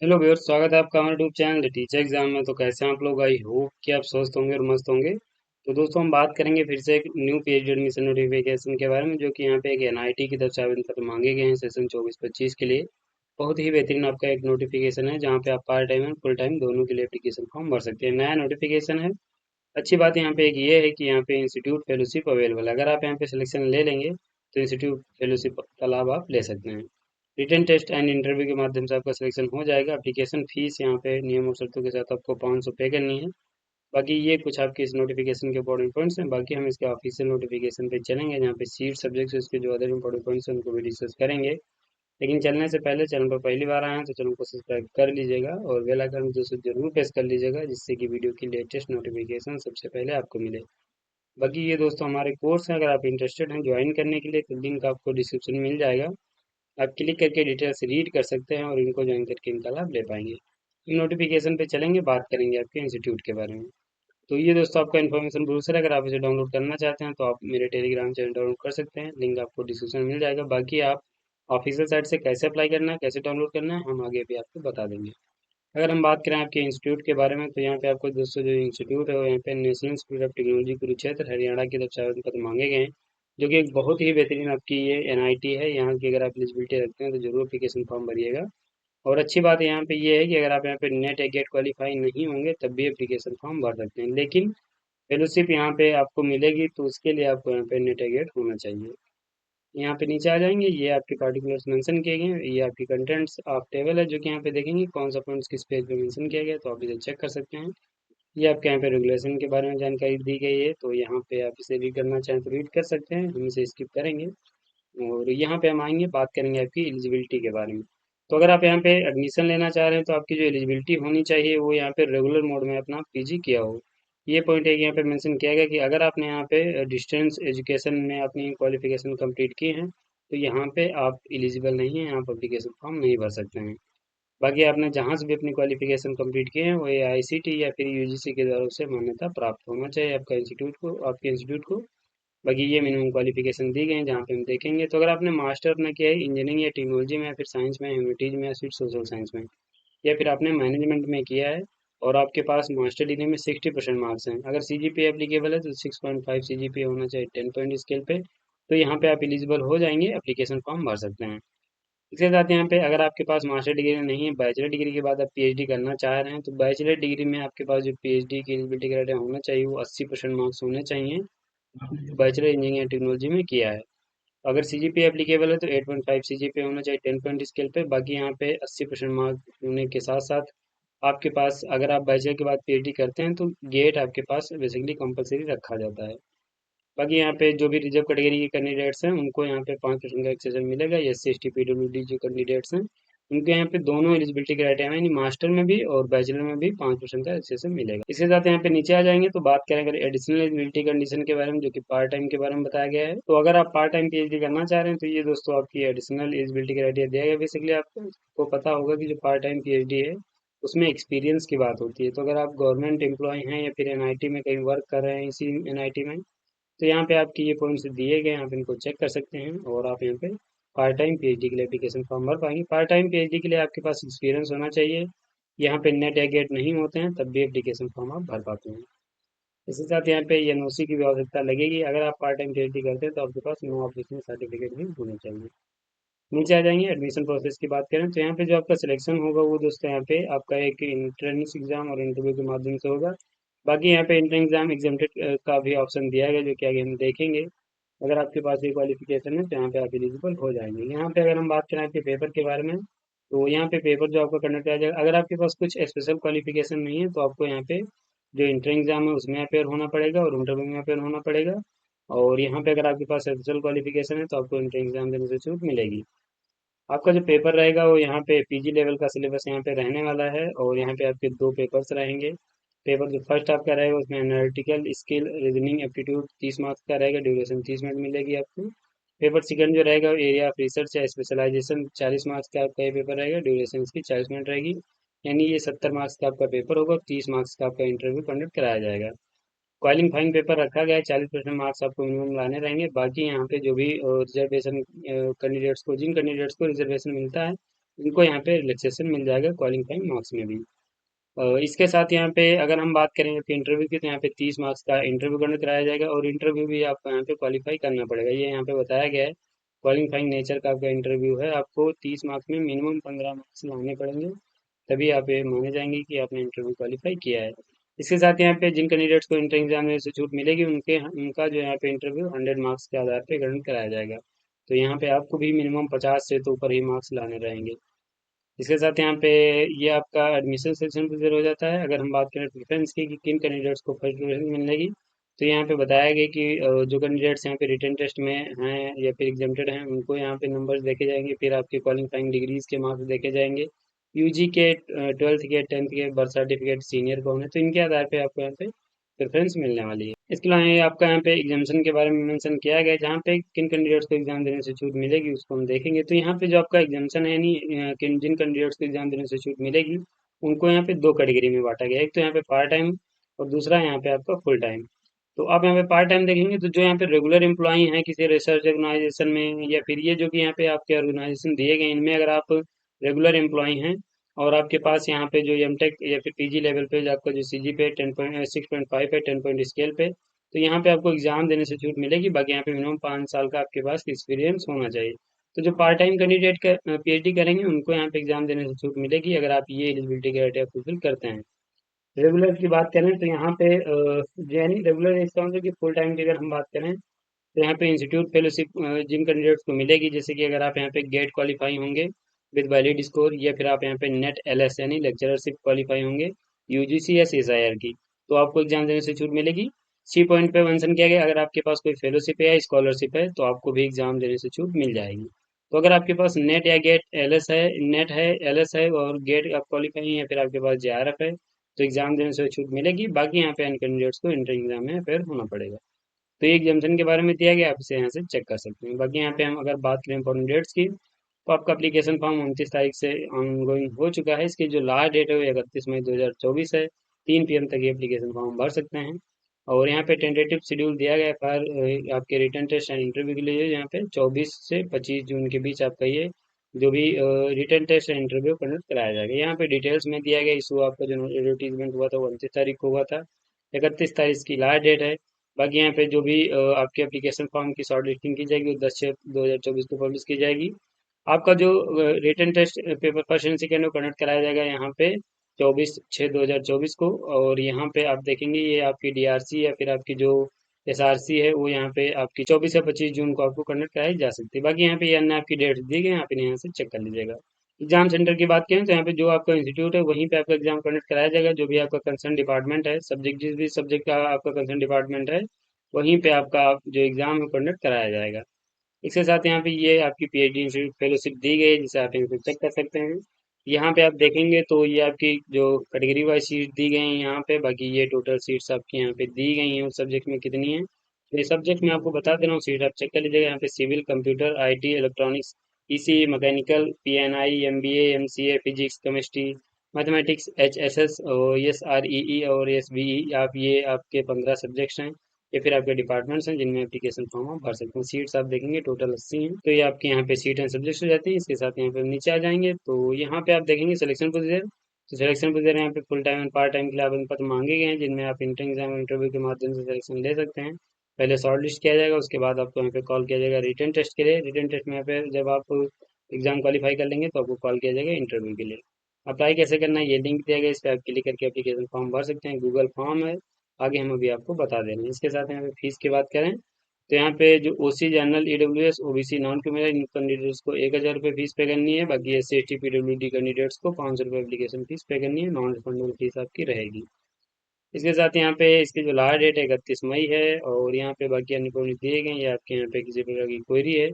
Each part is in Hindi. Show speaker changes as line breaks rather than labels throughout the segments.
हेलो व्यूअर्स, स्वागत है आपका हमारे यूट्यूब चैनल टीचर एग्जाम में। तो कैसे हैं आप लोग? आई होप कि आप स्वस्थ होंगे और मस्त होंगे। तो दोस्तों, हम बात करेंगे फिर से एक न्यू पीएचडी एडमिशन नोटिफिकेशन के बारे में, जो कि यहाँ पे एक एनआईटी की तरफ से आवेदन पत्र मांगे गए हैं सेशन 24-25 के लिए। बहुत ही बेहतरीन आपका एक नोटिफिकेशन है, जहाँ पे आप part time and full time दोनों के लिए एप्लीकेशन फॉर्म भर सकते हैं। नया नोटिफिकेशन है। अच्छी बात यहाँ पे एक ये है कि यहाँ पे इंस्टीट्यूट फेलोशिप अवेलेबल है। अगर आप यहाँ पे सिलेक्शन ले लेंगे तो इंस्टीट्यूट फेलोशिप का लाभ आप ले सकते हैं। रिटन टेस्ट एंड इंटरव्यू के माध्यम से आपका सिलेक्शन हो जाएगा। एप्लीकेशन फीस यहाँ पे नियम और शर्तों के साथ आपको 500 पे करनी है। बाकी ये कुछ आपके इस नोटिफिकेशन के इंपॉर्टेंट पॉइंट्स हैं। बाकी हम इसके ऑफिशियल नोटिफिकेशन पे चलेंगे, जहाँ पे सीट सब्जेक्ट्स उसके जो अदर इंपॉर्टेंट पॉइंट्स हैं उनको भी डिस्कस करेंगे। लेकिन चलने से पहले चैनल पर पहली बार आए हैं तो चैनल को सब्सक्राइब कर लीजिएगा और बेल आइकन दोस्तों जरूर प्रेस कर लीजिएगा, जिससे कि वीडियो की लेटेस्ट नोटिफिकेशन सबसे पहले आपको मिले। बाकी ये दोस्तों हमारे कोर्स हैं, अगर आप इंटरेस्टेड हैं ज्वाइन करने के लिए तो लिंक आपको डिस्क्रिप्शन में मिल जाएगा। आप क्लिक करके डिटेल्स रीड कर सकते हैं और इनको ज्वाइन करके इनका लाभ ले पाएंगे। नोटिफिकेशन पे चलेंगे, बात करेंगे आपके इंस्टीट्यूट के बारे में। तो ये दोस्तों आपका इन्फॉर्मेशन ब्रूसर, अगर आप इसे डाउनलोड करना चाहते हैं तो आप मेरे टेलीग्राम चैनल डाउनलोड कर सकते हैं, लिंक आपको डिस्क्रिप्शन में मिल जाएगा। बाकी आप ऑफिशियल साइट से कैसे अप्लाई करना है, कैसे डाउनलोड करना है, हम आगे भी आपको बता देंगे। अगर हम बात करें आपके इंस्टीट्यूट के बारे में तो यहाँ पे आपको दोस्तों जो इंस्टीट्यूट है वो यहाँ पे national institute of technology Kurukshetra Haryana की तरफ से आवेदन पत्र मांगे गए हैं, जो कि एक बहुत ही बेहतरीन आपकी ये एनआईटी है। यहाँ की अगर आप एलिजिबिलिटी रखते हैं तो जरूर एप्लीकेशन फॉर्म भरिएगा। और अच्छी बात यहाँ पे ये है कि अगर आप यहाँ पे नेट या गेट क्वालिफाई नहीं होंगे तब भी एप्लीकेशन फॉर्म भर सकते हैं, लेकिन फेलोशिप यहाँ पे आपको मिलेगी तो उसके लिए आपको यहाँ पे नेट या गेट होना चाहिए। यहाँ पे नीचे आ जाएंगे, ये आपके पार्टिकुलर्स मेंशन किए गए हैं, ये आपकी कंटेंट्स ऑफ टेबल है, जो कि यहाँ पे देखेंगे कौन सा पॉइंट्स किस पेज पे मेंशन किया गया है, तो आप इसे चेक कर सकते हैं। ये आपके यहाँ पे रेगुलेशन के बारे में जानकारी दी गई है, तो यहाँ पे आप इसे रीड करना चाहें तो रीड कर सकते हैं, हम इसे स्किप करेंगे। और यहाँ पे हम आएंगे, बात करेंगे आपकी एलिजिबिलिटी के बारे में। तो अगर आप यहाँ पे एडमिशन लेना चाह रहे हैं तो आपकी जो एलिजिबिलिटी होनी चाहिए वो यहाँ पे रेगुलर मोड में अपना पीजी किया हो। ये पॉइंट है कि यहाँ पे मेंशन किया गया कि अगर आपने यहाँ पे डिस्टेंस एजुकेशन में अपनी क्वालिफिकेशन कंप्लीट की है तो यहाँ पे आप एलिजिबल नहीं हैं, आप एप्लीकेशन फॉर्म नहीं भर सकते हैं। बाकी आपने जहाँ से भी अपनी क्वालिफिकेशन कंप्लीट की है वो एआईसीटी या फिर यूजीसी के द्वारा उससे मान्यता प्राप्त होना चाहिए आपका इंस्टीट्यूट को, आपके इंस्टीट्यूट को। बाकी ये मिनिमम क्वालिफिकेशन दी गई है, जहाँ पे हम देखेंगे तो अगर आपने मास्टर अपना किया है इंजीनियरिंग या टेक्नोलॉजी में या फिर साइंस में, ह्यूमैनिटीज में या फिर सोशल साइंस में, या फिर आपने मैनेजमेंट में किया है और आपके पास मास्टर डिग्री में 60% मार्क्स हैं, अगर सीजीपीए एप्लीकेबल है तो 6.5 सीजीपीए होना चाहिए 10 पॉइंट स्केल पे, तो यहाँ पे आप एलिजिबल हो जाएंगे, एप्लीकेशन फॉर्म भर सकते हैं। इसके साथ यहाँ पे अगर आपके पास मास्टर डिग्री नहीं है, बैचलर डिग्री के बाद आप पीएचडी करना चाह रहे हैं, तो बैचलर डिग्री में आपके पास जो पीएचडी की एलिजिबिलिटी क्राइटेरिया होना चाहिए वो 80% मार्क्स होने चाहिए, बैचलर इंजीनियरिंग टेक्नोलॉजी में किया है। अगर सीजीपीए एप्लीकेबल है तो 8.5 सीजीपीए होना चाहिए 10 पॉइंट स्केल पे। बाकी यहाँ पे 80% मार्क होने के साथ साथ आपके पास, अगर आप बैचलर के बाद पीएचडी करते हैं तो गेट आपके पास बेसिकली कंपलसरी रखा जाता है। बाकी यहाँ पे जो भी रिजर्व कैटेगरी के कैंडिडेट्स हैं उनको यहाँ पे 5% का एक्सेशन मिलेगा। S C S T PWD जो कैंडिडेट्स हैं उनके यहाँ पे दोनों एलिजिबिलिटी क्राइटेरिया यानी मास्टर में भी और बैचलर में भी 5% का एक्सेशन मिलेगा। इसके साथ यहाँ पे नीचे आ जाएंगे तो बात करें अगर एडिशनल एलिजिबिलिटी कंडीशन के बारे में, जो कि पार्ट टाइम के बारे में बताया गया है। तो अगर आप पार्ट टाइम पीएचडी करना चाह रहे हैं तो ये दोस्तों आपकी एडिशनल एलिजिबिलिटी क्राइटेरिया दिया गया। बेसिकली आपको पता होगा कि जो पार्ट टाइम पीएचडी है उसमें एक्सपीरियंस की बात होती है। तो अगर आप गवर्नमेंट एम्प्लॉय हैं या फिर एनआईटी में कहीं वर्क कर रहे हैं, इसी एनआईटी में, तो यहाँ पे आपके ये पॉइंट्स दिए गए हैं, आप इनको चेक कर सकते हैं और आप यहाँ पे पार्ट टाइम पीएचडी के लिए एप्लीकेशन फॉर्म भर पाएंगे। पार्ट टाइम पीएचडी के लिए आपके पास एक्सपीरियंस होना चाहिए। यहाँ पे नेट या गेट नहीं होते हैं तब भी एप्लीकेशन फॉर्म आप भर पाते हैं। इसके साथ यहाँ पे एनओसी की भी आवश्यकता लगेगी। अगर आप पार्ट टाइम पीएचडी करते हैं तो आपके पास नो ऑब्जेक्शन सर्टिफिकेट भी होना चाहिए। नीचे आ जाएंगे, एडमिशन प्रोसेस की बात करें तो यहाँ पे जो आपका सिलेक्शन होगा वो दोस्तों यहाँ पे आपका एक इंट्रेंस एग्जाम और इंटरव्यू के माध्यम से होगा। बाकी यहाँ पे इंट्रेंस एग्जाम एग्जेम्प्टेड का भी ऑप्शन दिया गया, जो कि आगे हम देखेंगे। अगर आपके पास ये क्वालिफिकेशन है तो यहाँ पे आप एलिजिबल हो जाएंगे। यहाँ पे अगर हम बात करें आपके पेपर के बारे में तो यहाँ पे पेपर जो आपका कंडक्ट किया जाएगा, अगर आपके पास कुछ स्पेशल क्वालिफिकेशन नहीं है तो आपको यहाँ पे जो इंट्रेंस एग्जाम है उसमें अपेयर होना पड़ेगा और इंटरव्यू में अपेयर होना पड़ेगा। और यहाँ पे अगर आपके पास स्पेशल क्वालिफिकेशन है तो आपको इंट्रेंस एग्जाम देने से छूट मिलेगी। आपका जो पेपर रहेगा वो यहाँ पे पीजी लेवल का सिलेबस यहाँ पे रहने वाला है और यहाँ पे आपके दो पेपर्स रहेंगे। पेपर जो फर्स्ट आपका रहेगा उसमें analytical skill reasoning aptitude 30 marks का रहेगा, ड्यूरेशन 30 मिनट मिलेगी आपको। पेपर सेकंड जो रहेगा वो एरिया ऑफ रिसर्च या स्पेशलाइजेशन 40 मार्क्स का आपका ये पेपर रहेगा, ड्यूरेशन इसकी 40 मिनट रहेगी। यानी ये 70 मार्क्स का आपका पेपर होगा, 30 मार्क्स का आपका इंटरव्यू कंडक्ट कराया जाएगा। क्वालिफाइंग पेपर रखा गया है, 40% मार्क्स आपको मिनिमम लाने रहेंगे। बाकी यहाँ पे जो भी रिजर्वेशन कैंडिडेट्स को, जिन कैंडिडेट्स को रिजर्वेशन मिलता है उनको यहाँ पे रिलैक्सेशन मिल जाएगा क्वालिफाइंग मार्क्स में भी। इसके साथ यहाँ पे अगर हम बात करें कि इंटरव्यू की, तो यहाँ पे 30 मार्क्स का इंटरव्यू कंडक्ट कराया जाएगा, और इंटरव्यू भी आपको यहाँ पे क्वालिफाई करना पड़ेगा। ये यहाँ पे बताया गया है, क्वालिफाइंग नेचर का आपका इंटरव्यू है, आपको 30 मार्क्स में मिनिमम 15 मार्क्स लाने पड़ेंगे, तभी आप ये माने जाएंगे कि आपने इंटरव्यू क्वालिफाई किया है। इसके साथ यहाँ पे जिन कैंडिडेट्स को इंटर एग्जाम में से छूट मिलेगी, उनका जो यहाँ पे इंटरव्यू 100 मार्क्स के आधार पे ग्रहण कराया जाएगा। तो यहाँ पे आपको भी मिनिमम 50 से तो ऊपर ही मार्क्स लाने रहेंगे। इसके साथ यहाँ पे ये आपका एडमिशन सेक्शन क्लियर हो जाता है। अगर हम बात करें प्रेफरेंस की कि किन कैंडिडेट्स को फर्स्ट प्रेफरेंस मिलेगी, तो यहाँ पे बताया गया कि जो कैंडिडेट्स यहाँ पे रिटन टेस्ट में हैं या फिर एग्जाम्प्टेड हैं, उनको यहाँ पे नंबर्स देखे जाएंगे, फिर आपके क्वालिफाइंग डिग्रीज के मार्क्स देखे जाएंगे, यूजी के, ट्वेल्थ के, टेंथ के, बर्थ सर्टिफिकेट सीनियर कौन है, तो इनके आधार पे आपको यहाँ पे प्रेफरेंस मिलने वाली है। इसके अलावा ये आपका यहाँ पे एग्जामेशन के बारे में मेंशन किया गया है, जहाँ पे किन कैंडिडेट्स को एग्जाम देने से छूट मिलेगी उसको हम देखेंगे। तो यहाँ पे जो आपका एग्जामेशन है, यानी किन जिन कैंडिडेट्स को एग्जाम देने से छूट मिलेगी, उनको यहाँ पे दो कैटेगरी में बांटा गया है। एक तो यहाँ पे पार्ट टाइम, और दूसरा यहाँ पे आपका फुल टाइम। तो आप यहाँ पे पार्ट टाइम देखेंगे तो जो यहाँ पे रेगुलर एम्प्लॉई हैं किसी रिसर्च ऑर्गेनाइजेशन में, या फिर ये जो कि यहाँ पे आपके ऑर्गेनाइजेशन दिए गए, इनमें अगर आप रेगुलर एम्प्लॉई हैं और आपके पास यहाँ पे जो एमटेक या फिर पीजी लेवल पे जो आपका जो सीजी पे 10.6.5 है, 10 पॉइंट स्केल पे, तो यहाँ पे आपको एग्जाम देने से छूट मिलेगी। बाकी यहाँ पे मिनिमम 5 साल का आपके पास एक्सपीरियंस होना चाहिए। तो जो पार्ट टाइम कैंडिडेट का पीएचडी करेंगे, उनको यहाँ पे एग्जाम देने से छूट मिलेगी, अगर आप ये एलिजिबिलिटी क्राइटेरिया फुलफिल करते हैं। रेगुलर की बात करें तो यहाँ पे जो है रेगुलर इसका मतलब कि फुल टाइम की अगर हम बात करें, तो यहाँ पे इंस्टीट्यूट फेलोशिप जिन कैंडिडेट्स को मिलेगी, जैसे कि अगर आप यहाँ पे गेट क्वालिफाई होंगे विद वैलिड स्कोर, या फिर आप यहाँ पे नेट एलएस यानी लेक्चरशिप क्वालिफाई होंगे यूजीसी या सीएसआईआर की, तो आपको एग्जाम देने से छूट मिलेगी। सी पॉइंट पे मेंशन किया गया, अगर आपके पास कोई फेलोशिप है या स्कॉलरशिप है, तो आपको भी एग्जाम देने से छूट मिल जाएगी। तो अगर आपके पास नेट या गेट एलएस है, नेट है, एलएस है और गेट आप क्वालिफाई है, या फिर आपके पास जेआरएफ है, तो एग्जाम देने से छूट मिलेगी। बाकी यहाँ पे अन कैंडिडेट्स को इंटर एग्जाम में अपेयर होना पड़ेगा। तो ये एग्जामेशन के बारे में दिया गया, आप इसे यहाँ से चेक कर सकते हैं। बाकी यहाँ पे हम अगर बात करें इंपॉर्टेंट डेट्स की, तो आपका एप्लीकेशन फॉर्म 29 तारीख से ऑनगोइंग हो चुका है। इसकी जो लास्ट डेट है वो 31 मई 2024 है। 3 PM तक ये एप्लीकेशन फॉर्म भर सकते हैं। और यहाँ पे टेंटेटिव शेड्यूल दिया गया है पर आपके रिटर्न टेस्ट एंड इंटरव्यू के लिए, यहाँ पे 24 से 25 जून के बीच आपका ये जो भी written test and interview conduct कराया जाएगा। यहाँ पे डिटेल्स में दिया गया, इशू आपका जो एडवर्टीजमेंट हुआ था वो 29 तारीख को हुआ था। 31 तारीख की लास्ट डेट है। बाकी यहाँ पे जो भी आपके एप्लीकेशन फॉर्म की शॉर्ट लिस्टिंग की जाएगी वो 10/6/2024 को पब्लिश की जाएगी। आपका जो written test paper first and second को कंडक्ट कराया जाएगा यहाँ पे 24/6/2024 को। और यहाँ पे आप देखेंगे ये आपकी डीआरसी या फिर आपकी जो एसआरसी है, वो यहाँ पे आपकी 24 या 25 जून को आपको कंडक्ट कराई जा सकती है। बाकी यहाँ पे ये अन्य आपकी डेट्स दी गई हैं, आप इन्हें यहाँ से चेक कर लीजिएगा। एग्जाम सेंटर की बात करें तो यहाँ पे जो आपका इंस्टीट्यूट है वहीं पे आपका एग्जाम कंडक्ट कराया जाएगा। जो भी आपका कंसर्न डिपार्टमेंट है, सब्जेक्ट जिस भी सब्जेक्ट का आपका कंसर्न डिपार्टमेंट है, वहीं पे आपका जो एग्जाम है कंडक्ट कराया जाएगा। इसके साथ यहाँ पे ये आपकी पीएचडी इंस्टीट्यूट फेलोशिप दी गई है, जिसे आप यहाँ पे चेक कर सकते हैं। यहाँ पे आप देखेंगे तो ये आपकी जो कैटेगरी वाइज सीट दी गई हैं यहाँ पे, बाकी ये टोटल सीट्स आपकी यहाँ पे दी गई हैं उस सब्जेक्ट में कितनी है, तो ये सब्जेक्ट में आपको बता दे रहा हूँ, सीट आप चेक कर लीजिएगा। यहाँ पे civil, computer, IT, electronics, EC, mechanical, PNI, MBA, MCA, physics, chemistry, mathematics, HSS और एसआरईई और एसबीई, आप ये आपके 15 सब्जेक्ट्स हैं, या फिर आपके डिपार्टमेंट्स हैं जिनमें एप्लीकेशन फॉर्म आप भर सकते हैं। सीट्स आप देखेंगे टोटल 80 हैं, तो ये आपके यहाँ पे सीट एंड सब्जेक्ट्स हो जाती हैं। इसके साथ यहाँ पे नीचे आ जाएंगे तो यहाँ पे आप देखेंगे सिलेक्शन प्रोसीजर। तो सिलेक्शन प्रोसीजर यहाँ पे full time and part time के लिए आवेदन पत्र मांगे गए हैं, जिनमें आप इंटर एग्जाम और इंटरव्यू के माध्यम से सिलेक्शन ले सकते हैं। पहले शॉर्ट लिस्ट किया जाएगा, उसके बाद आपको यहाँ पे कॉल किया जाएगा रिटर्न टेस्ट के लिए। रिटर्न टेस्ट में यहाँ पे जब आप एग्जाम क्वालिफाई कर लेंगे तो आपको कॉल किया जाएगा इंटरव्यू के लिए। अप्लाई कैसे करना है, ये लिंक दिया गया है, इस पर आप क्लिक करके एप्लीकेशन फॉर्म भर सकते हैं। गूगल फॉर्म है, आगे हम अभी आपको बता दे रहे हैं। इसके साथ यहाँ पे फीस की बात करें तो यहाँ पे जो OC, general, EWS, OBC, non criminal, इन कैंडिडेट्स को 1,000 रुपये फीस पे करनी है। बाकी S C S T PWD candidates को 500 रुपये एप्लीकेशन फीस पे करनी है। नॉन रिफंडेबल फीस आपकी रहेगी। इसके साथ यहाँ पे इसकी जो लास्ट डेट है 31 मई है। और यहाँ पे बाकी अन्य पॉइंट दिए गए हैं, या आपके यहाँ पे किसी प्रकार की क्वेरी है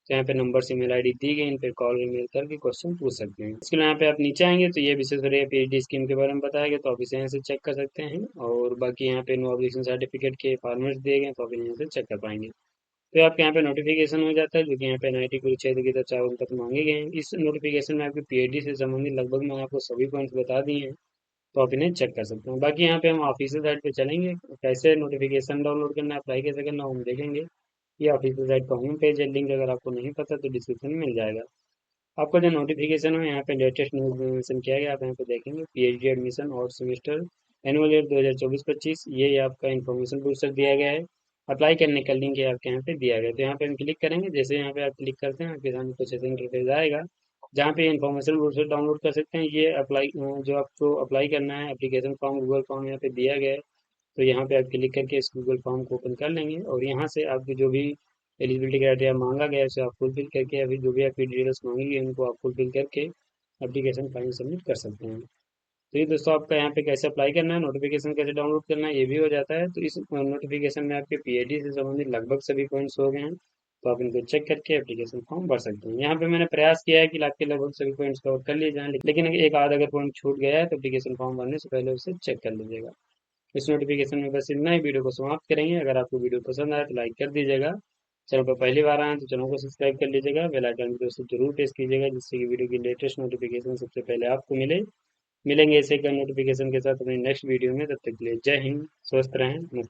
तो यहाँ पे नंबर से मेल आईडी दी गई, इन पे कॉल ईमेल करके क्वेश्चन पूछ सकते हैं। इसके लिए यहाँ पे आप नीचे आएंगे तो ये विशेषकर पीएचडी स्कीम के बारे में बताया गया, तो आप इसे यहाँ से चेक कर सकते हैं। और बाकी यहाँ पे नो ऑब्जेक्शन सर्टिफिकेट के फॉर्मेट्स दिए गए हैं, तो आप इन्हें यहाँ से चेक कर पाएंगे। तो आपके यहाँ पे नोटिफिकेशन हो जाता है, जो कि यहाँ पे एनआईटी कुरुक्षेत्र की तरफ से आवेदन पत्र मांगे गए हैं। इस नोटिफिकेशन में आपकी पीएचडी से संबंधित लगभग मैं आपको सभी पॉइंट्स बता दिए हैं, तो आप इन्हें चेक कर सकते हैं। बाकी यहाँ पे हम ऑफिशियल साइट पे चलेंगे, कैसे नोटिफिकेशन डाउनलोड करना है, अप्लाई कैसे करना है, हम देखेंगे। ये ऑफिशियल साइट का होम पेज है, लिंक अगर आपको नहीं पता तो डिस्क्रिप्शन में मिल जाएगा। आपका जो नोटिफिकेशन हो यहाँ पे लेटेस्ट मेंशन किया गया, आप यहाँ पे देखेंगे पीएचडी एडमिशन और सेमेस्टर एनुअल ईयर 2024-25, ये आपका इन्फॉर्मेशन बूस्टर दिया गया है। अप्लाई करने का लिंक है आपके यहाँ पे दिया गया है। तो यहाँ पे हम क्लिक करेंगे, जैसे यहाँ पे आप क्लिक करते हैं आपके सामने कुछ ऐसे इंटरफेस आएगा जहाँ पे इन्फॉर्मेशन बूस्टर डाउनलोड कर सकते हैं। ये अप्लाई जो आपको अप्लाई करना है एप्लीकेशन फॉर्म, गूगल फॉर्म यहाँ पे दिया गया है। तो यहाँ पे आप क्लिक करके इस गूगल फॉर्म को ओपन कर लेंगे और यहाँ से आपकी जो भी एलिजिबिलिटी क्राइटेरिया मांगा गया है उसे आप फुलफिल करके, अभी जो भी आपकी डिटेल्स मांगी गई उनको आप फुलफिल करके एप्लीकेशन फाइल सबमिट कर सकते हैं। तो ये दोस्तों आपका यहाँ पे कैसे अप्लाई करना है, नोटिफिकेशन कैसे डाउनलोड करना है, ये भी हो जाता है। तो इस नोटिफिकेशन में आपके पीएचडी से संबंधित लगभग सभी पॉइंट्स हो गए हैं, तो आप इनको चेक करके एप्लीकेशन फॉर्म भर सकते हैं। यहाँ पे मैंने प्रयास किया है कि आपके लगभग सभी पॉइंट्स कवर कर लिए जाएं, लेकिन एक आध अगर पॉइंट छूट गया है तो एप्लीकेशन फॉर्म भरने से पहले उसे चेक कर लीजिएगा। इस नोटिफिकेशन में बस इतना ही, वीडियो को समाप्त करेंगे। अगर आपको वीडियो पसंद आए तो लाइक कर दीजिएगा, चैनल पर पहली बार आए तो चैनल को सब्सक्राइब कर लीजिएगा, बेल आइकन भी दोस्तों जरूर प्रेस कीजिएगा जिससे कि वीडियो की लेटेस्ट नोटिफिकेशन सबसे पहले आपको मिलेंगे इसे का नोटिफिकेशन के साथ अपनी नेक्स्ट वीडियो में। तब तक के लिए जय हिंद, स्वस्थ रहें, मस्त रहें।